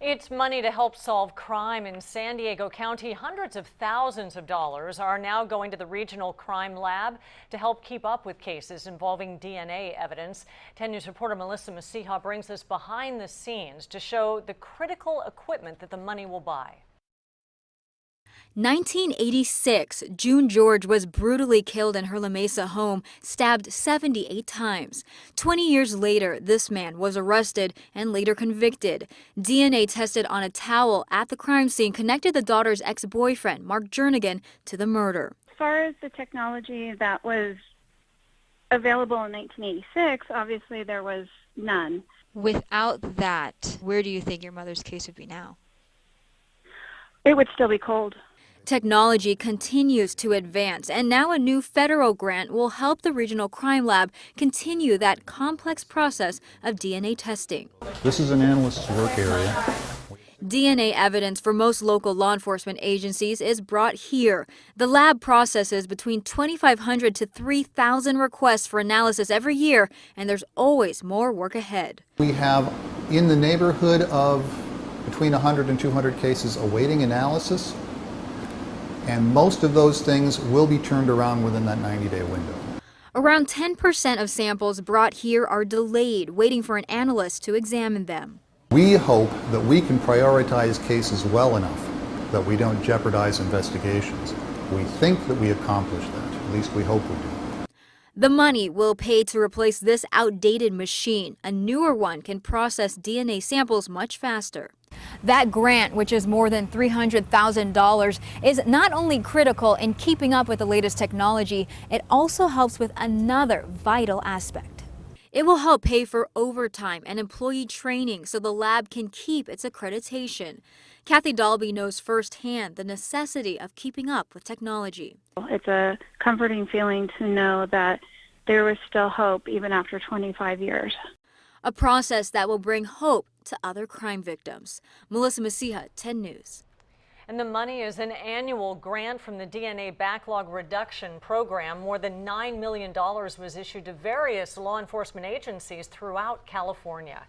It's money to help solve crime in San Diego County. Hundreds of thousands of dollars are now going to the Regional Crime Lab to help keep up with cases involving DNA evidence. 10 News reporter Melissa Masiha brings us behind the scenes to show the critical equipment that the money will buy. 1986, June George was brutally killed in her La Mesa home, stabbed 78 times. 20 years later, this man was arrested and later convicted. DNA tested on a towel at the crime scene connected the daughter's ex-boyfriend, Mark Jernigan, to the murder. As far as the technology that was available in 1986, obviously there was none. Without that, where do you think your mother's case would be now? It would still be cold. Technology continues to advance, and now a new federal grant will help the Regional Crime Lab continue that complex process of DNA testing. This is an analyst's work area. DNA evidence for most local law enforcement agencies is brought here. The lab processes between 2,500 to 3,000 requests for analysis every year, and there's always more work ahead. We have in the neighborhood of between 100 and 200 cases awaiting analysis, and most of those things will be turned around within that 90-day window. Around 10% of samples brought here are delayed, waiting for an analyst to examine them. We hope that we can prioritize cases well enough that we don't jeopardize investigations. We think that we accomplish that. At least we hope we do. The money will pay to replace this outdated machine. A newer one can process DNA samples much faster. That grant, which is more than $300,000, is not only critical in keeping up with the latest technology, it also helps with another vital aspect. It will help pay for overtime and employee training so the lab can keep its accreditation. Kathy Dalby knows firsthand the necessity of keeping up with technology. It's a comforting feeling to know that there was still hope even after 25 years. A process that will bring hope to other crime victims. Melissa Masiha, 10 News. And the money is an annual grant from the DNA Backlog Reduction Program. More than $9 million was issued to various law enforcement agencies throughout California.